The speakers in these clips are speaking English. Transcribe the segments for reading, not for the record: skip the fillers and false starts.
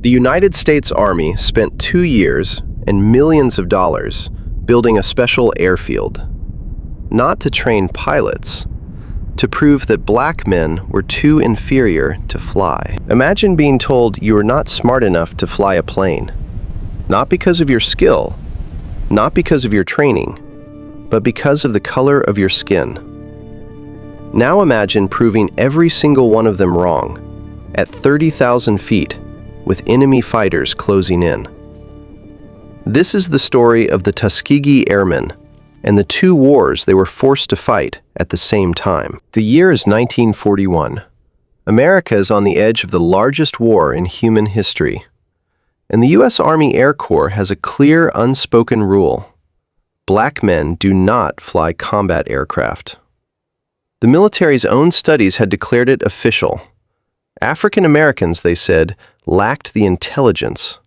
The United States Army spent 2 years and millions of dollars building a special airfield, not to train pilots, to prove that black men were too inferior to fly. Imagine being told you are not smart enough to fly a plane, not because of your skill, not because of your training, but because of the color of your skin. Now imagine proving every single one of them wrong at 30,000 feet with enemy fighters closing in. This is the story of the Tuskegee Airmen and the 2 wars they were forced to fight at the same time. The year is 1941. America is on the edge of the largest war in human history, and the U.S. Army Air Corps has a clear, unspoken rule: black men do not fly combat aircraft. The military's own studies had declared it official. African Americans, they said, lacked the intelligence,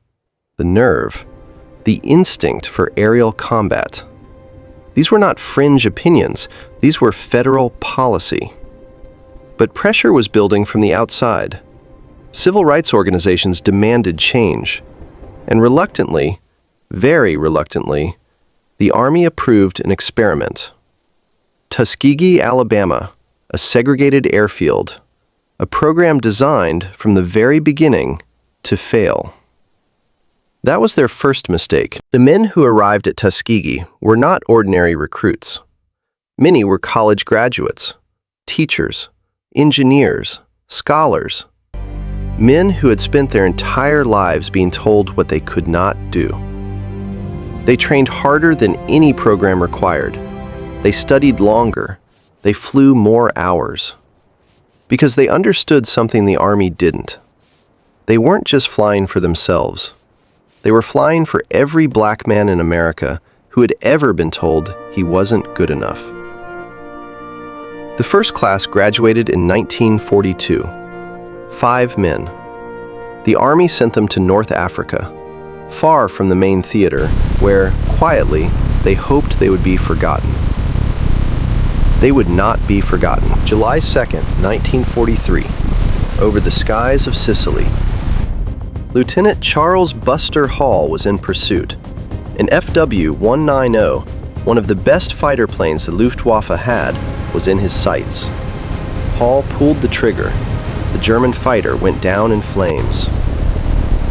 the nerve, the instinct for aerial combat. These were not fringe opinions, these were federal policy. But pressure was building from the outside. Civil rights organizations demanded change, and reluctantly, very reluctantly, the Army approved an experiment. Tuskegee, Alabama, a segregated airfield, a program designed from the very beginning to fail. That was their first mistake. The men who arrived at Tuskegee were not ordinary recruits. Many were college graduates, teachers, engineers, scholars, men who had spent their entire lives being told what they could not do. They trained harder than any program required. They studied longer. They flew more hours. Because they understood something the Army didn't. They weren't just flying for themselves. They were flying for every black man in America who had ever been told he wasn't good enough. The first class graduated in 1942. 5 men. The Army sent them to North Africa, far from the main theater, where, quietly, they hoped they would be forgotten. They would not be forgotten. July 2nd, 1943, over the skies of Sicily. Lieutenant Charles Buster Hall was in pursuit. An FW-190, one of the best fighter planes the Luftwaffe had, was in his sights. Hall pulled the trigger. The German fighter went down in flames.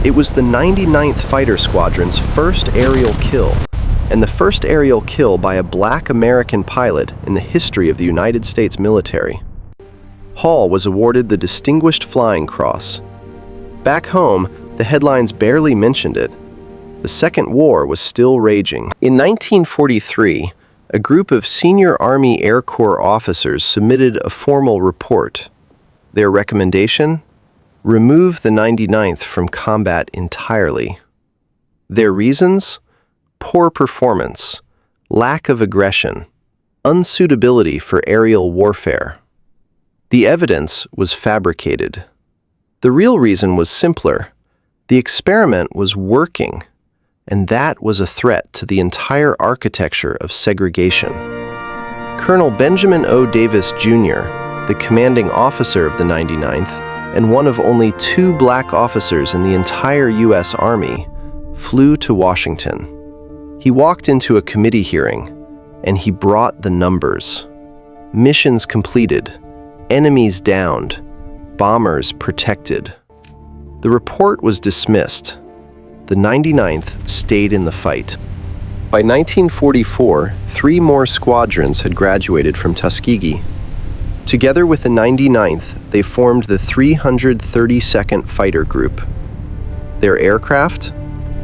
It was the 99th Fighter Squadron's first aerial kill, and the first aerial kill by a black American pilot in the history of the United States military. Hall was awarded the Distinguished Flying Cross. Back home, the headlines barely mentioned it. The Second War was still raging. In 1943, a group of senior Army Air Corps officers submitted a formal report. Their recommendation? Remove the 99th from combat entirely. Their reasons? Poor performance, lack of aggression, unsuitability for aerial warfare. The evidence was fabricated. The real reason was simpler. The experiment was working, and that was a threat to the entire architecture of segregation. Colonel Benjamin O. Davis, Jr., the commanding officer of the 99th, and one of only 2 black officers in the entire U.S. Army, flew to Washington. He walked into a committee hearing, and he brought the numbers. Missions completed, enemies downed, bombers protected. The report was dismissed. The 99th stayed in the fight. By 1944, 3 more squadrons had graduated from Tuskegee. Together with the 99th, they formed the 332nd Fighter Group. Their aircraft?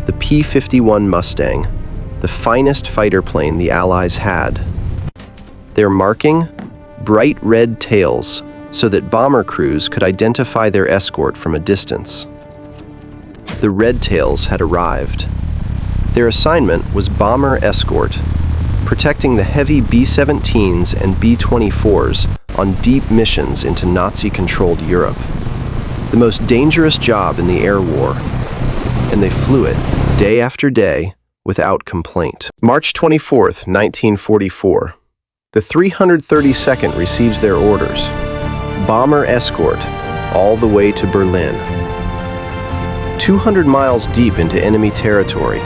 The P-51 Mustang, the finest fighter plane the Allies had. Their marking? Bright red tails, so that bomber crews could identify their escort from a distance. The red tails had arrived. Their assignment was bomber escort, protecting the heavy B-17s and B-24s on deep missions into Nazi-controlled Europe. The most dangerous job in the air war. And they flew it, day after day, without complaint. March 24th, 1944. The 332nd receives their orders. Bomber escort, all the way to Berlin. 200 miles deep into enemy territory,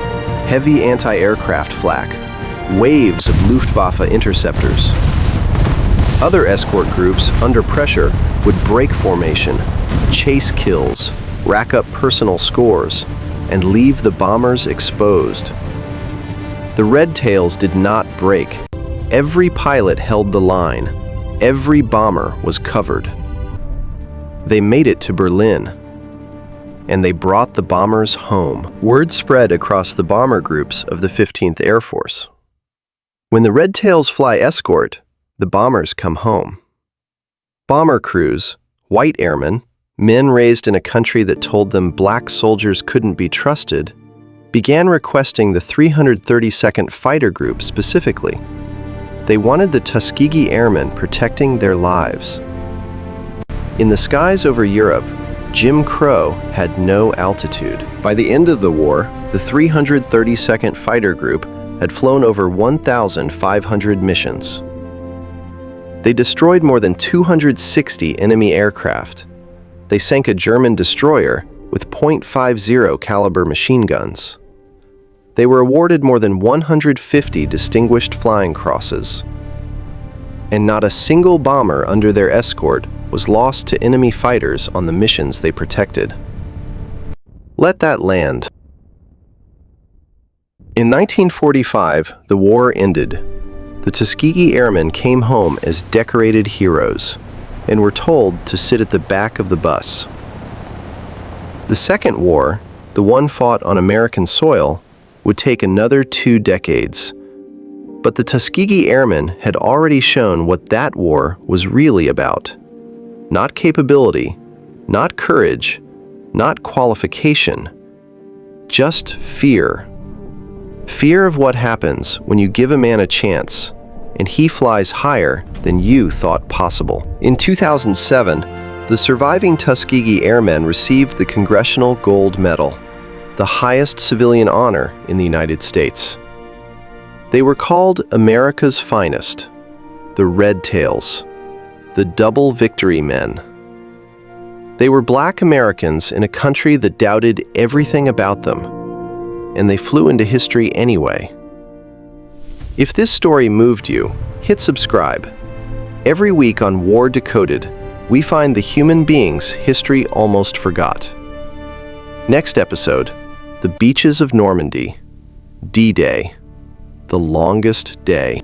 heavy anti-aircraft flak, waves of Luftwaffe interceptors. Other escort groups, under pressure, would break formation, chase kills, rack up personal scores, and leave the bombers exposed. The Red Tails did not break. Every pilot held the line. Every bomber was covered. They made it to Berlin, and they brought the bombers home. Word spread across the bomber groups of the 15th Air Force. When the Red Tails fly escort, the bombers come home. Bomber crews, white airmen, men raised in a country that told them black soldiers couldn't be trusted, began requesting the 332nd Fighter Group specifically. They wanted the Tuskegee Airmen protecting their lives. In the skies over Europe, Jim Crow had no altitude. By the end of the war, the 332nd Fighter Group had flown over 1,500 missions. They destroyed more than 260 enemy aircraft. They sank a German destroyer with .50 caliber machine guns. They were awarded more than 150 distinguished flying crosses. And not a single bomber under their escort was lost to enemy fighters on the missions they protected. Let that land. In 1945, the war ended. The Tuskegee Airmen came home as decorated heroes and were told to sit at the back of the bus. The second war, the one fought on American soil, would take another 2 decades. But the Tuskegee Airmen had already shown what that war was really about. Not capability, not courage, not qualification, just fear. Fear of what happens when you give a man a chance and he flies higher than you thought possible. In 2007, the surviving Tuskegee Airmen received the Congressional Gold Medal, the highest civilian honor in the United States. They were called America's Finest, the Red Tails, the Double Victory Men. They were black Americans in a country that doubted everything about them, and they flew into history anyway. If this story moved you, hit subscribe. Every week on War Decoded, we find the human beings history almost forgot. Next episode, the beaches of Normandy, D-Day, the longest day.